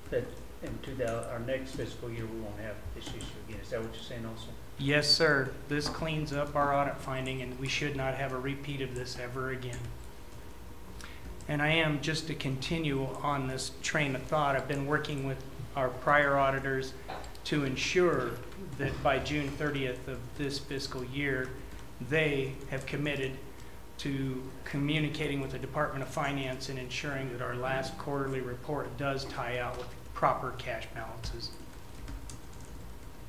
that in our next fiscal year, we won't have this issue again. Is that what you're saying also?
Yes, sir. This cleans up our audit finding, and we should not have a repeat of this ever again. And I am, just to continue on this train of thought, I've been working with our prior auditors to ensure that by June 30th of this fiscal year, they have committed to communicating with the Department of Finance and ensuring that our last quarterly report does tie out with proper cash balances.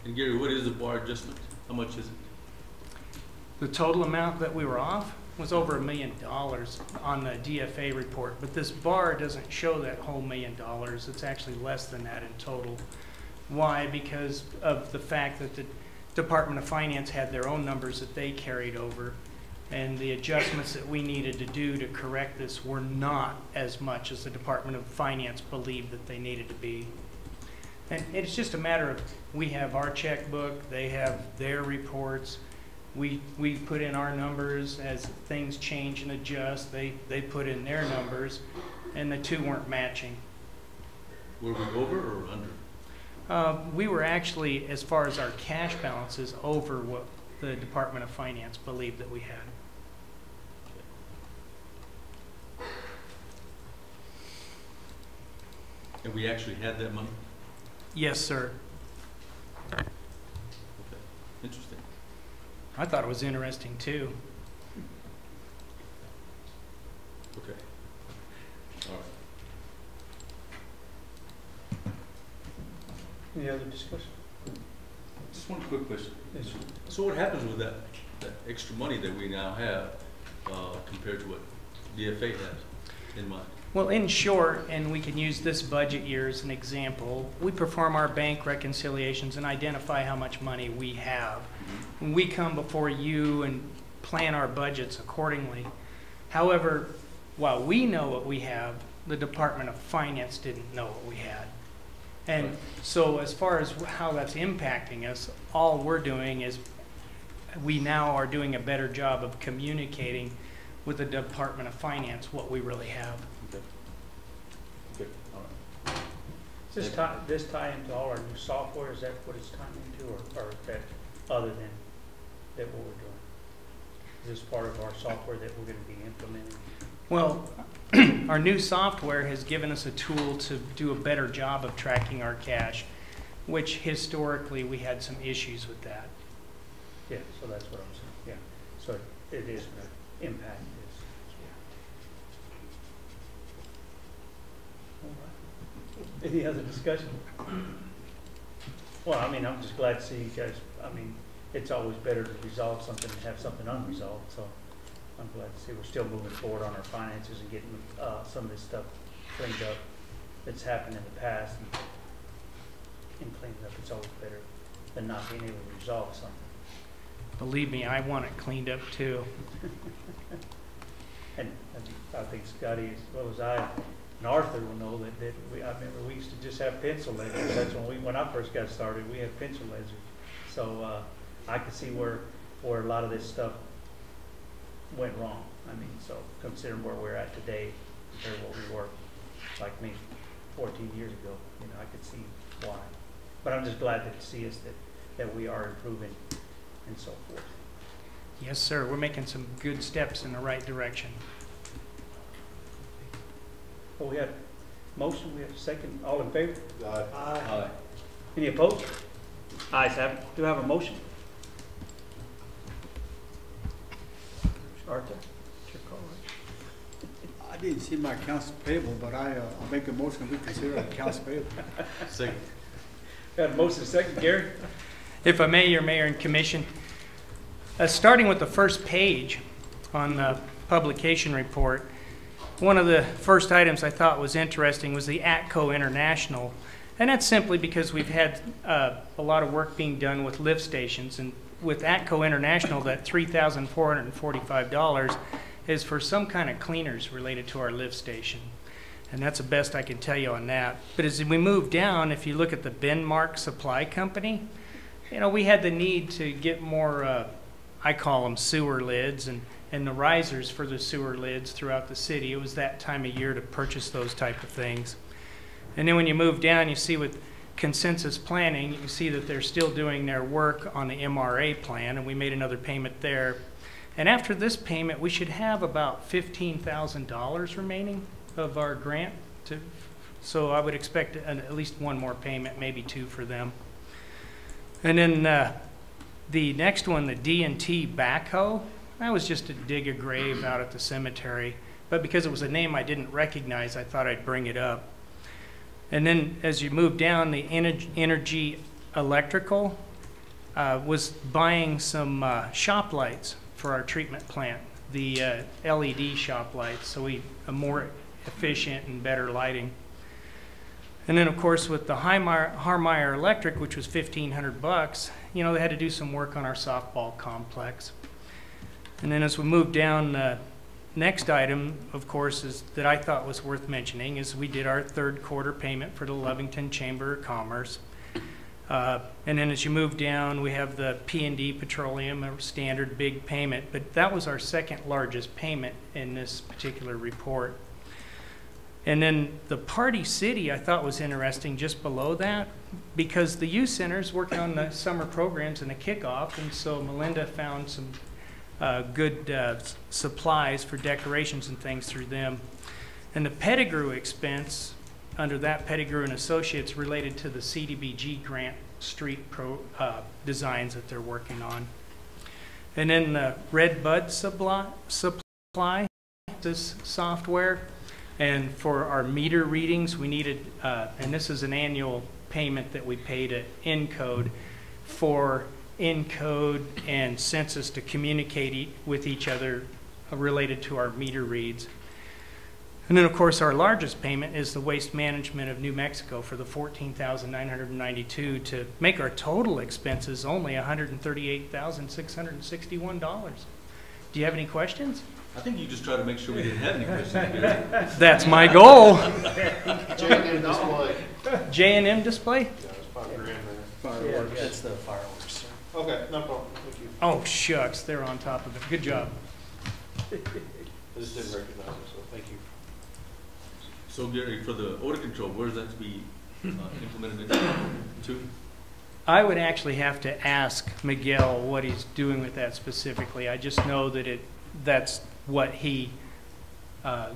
And Gary, what is the bar adjustment? How much is it?
The total amount that we were off was over $1 million on the DFA report, but this bar doesn't show that whole $1 million. It's actually less than that in total. Why? Because of the fact that the Department of Finance had their own numbers that they carried over, and the adjustments that we needed to do to correct this were not as much as the Department of Finance believed that they needed to be. And it's just a matter of, we have our checkbook, they have their reports, we put in our numbers as things change and adjust, they put in their numbers, and the two weren't matching.
Were we over or under?
We were actually, as far as our cash balances, over what the Department of Finance believed that we had.
And we actually had that money?
Yes, sir.
Okay. Interesting.
I thought it was interesting too.
Okay. All right.
Any other discussion?
Just one quick question.
Yes, sir.
So what happens with that extra money that we now have compared to what DFA has in mind?
Well, in short, and we can use this budget year as an example, we perform our bank reconciliations and identify how much money we have. When we come before you and plan our budgets accordingly. However, while we know what we have, the Department of Finance didn't know what we had. And so as far as how that's impacting us, all we're doing is we now are doing a better job of communicating with the Department of Finance what we really have.
Okay. Okay. All right.
Does this tie into all our new software? Is that what it's tying into, or is that other than that what we're doing? Is this part of our software that we're going to be implementing?
Well, our new software has given us a tool to do a better job of tracking our cash, which historically we had some issues with that.
Yeah, so that's what I'm saying. Yeah, so it is going to impact this. Yeah. All right. Any other discussion? Well, I mean, I'm just glad to see you guys. I mean, it's always better to resolve something than have something unresolved. So I'm glad to see we're still moving forward on our finances and getting some of this stuff cleaned up that's happened in the past and cleaned up. It's always better than not being able to resolve something.
Believe me, I want it cleaned up too.
And I think Scotty, as well as I, and Arthur will know that I remember we used to just have pencil ledgers. That's when I first got started, we had pencil ledgers. So I could see where a lot of this stuff went wrong. I mean, so considering where we're at today compared to what we were, like me, 14 years ago, you know, I could see why. But I'm just glad to see us that we are improving and so forth.
Yes, sir. We're making some good steps in the right direction.
Well, we have motion, we have a second. All in favor?
Aye.
Aye.
Any opposed? Ayes have it. Do I have a motion? Arthur, it's your call, right?
I didn't see my accounts payable, but I'll make a motion we consider accounts payable.
Second.
Got a motion, second. Gary?
If I may, your mayor and commission, starting with the first page on the publication report, one of the first items I thought was interesting was the ATCO International. And that's simply because we've had a lot of work being done with lift stations. And with ATCO International, that $3,445 is for some kind of cleaners related to our lift station. And that's the best I can tell you on that. But as we move down, if you look at the Benmark Supply Company, you know, we had the need to get more, I call them sewer lids, and the risers for the sewer lids throughout the city. It was that time of year to purchase those type of things. And then when you move down, you see with Consensus Planning, you see that they're still doing their work on the MRA plan, and we made another payment there. And after this payment, we should have about $15,000 remaining of our grant. So I would expect at least one more payment, maybe two for them. And then the next one, the D&T backhoe, that was just to dig a grave out at the cemetery. But because it was a name I didn't recognize, I thought I'd bring it up. And then as you move down, the Energy Electrical was buying some shop lights for our treatment plant, the LED shop lights, so we are more efficient and better lighting. And then, of course, with the Harmeyer Electric, which was $1,500, you know, they had to do some work on our softball complex. And then as we move down, the next item, of course, is that I thought was worth mentioning is we did our third quarter payment for the Lovington Chamber of Commerce. And then as you move down, we have the P&D Petroleum, a standard big payment, but that was our second largest payment in this particular report. And then the Party City I thought was interesting just below that, because the youth center is working on the summer programs and the kickoff, and so Melinda found some good supplies for decorations and things through them. And the Pettigrew expense, under that, Pettigrew and Associates, related to the CDBG grant street designs that they're working on. And then the Red Bud supply, this software, and for our meter readings, we needed, and this is an annual payment that we pay to Encode for Encode and Census to communicate with each other related to our meter reads. And then, of course, our largest payment is the Waste Management of New Mexico for the $14,992 to make our total expenses only $138,661. Do you have any questions?
I think you just tried to make sure we didn't have any questions.
That's my goal.
J&M display.
J&M display?
Yeah, it's $5,000 there.
Fireworks.
That's the fireworks, sir.
Okay, no problem, thank you.
Oh, shucks, they're on top of it. Good job.
I just didn't recognize it, so thank you.
So Gary, for the odor control, where is that to be implemented to?
I would actually have to ask Miguel what he's doing with that specifically. I just know that that's what he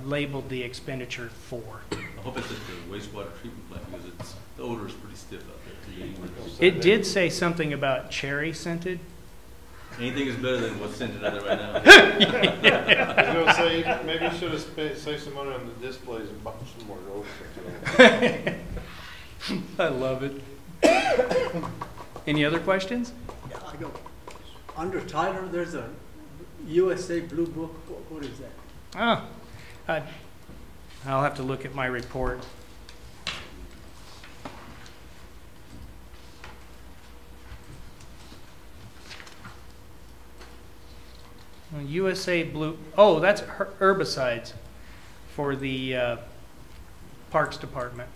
labeled the expenditure for.
I hope it's at the wastewater treatment plant, because the odor is pretty stiff out there today.
It did say something about cherry scented.
Anything is better than what's scented out there right now.
I was gonna say, maybe you should have saved some money on the displays and bought some more odor control.
I love it. Any other questions?
Yeah, I go. Under Tyler, there's a USA Blue Book. What is that?
Oh, I'll have to look at my report. USA Blue, oh, that's herbicides for the Parks Department.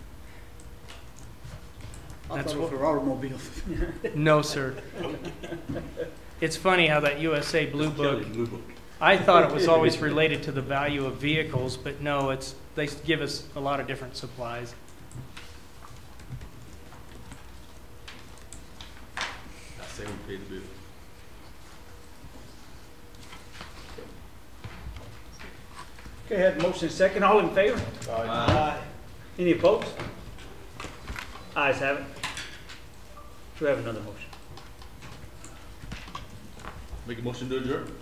That's for automobiles.
No, sir. It's funny how that USA Blue Book, I thought it was always related to the value of vehicles, but no, they give us a lot of different supplies.
I say we pay the bill.
Okay, I have motion second. All in favor?
Aye.
Any opposed? Ayes have it. Do we have another motion?
Make a motion to adjourn.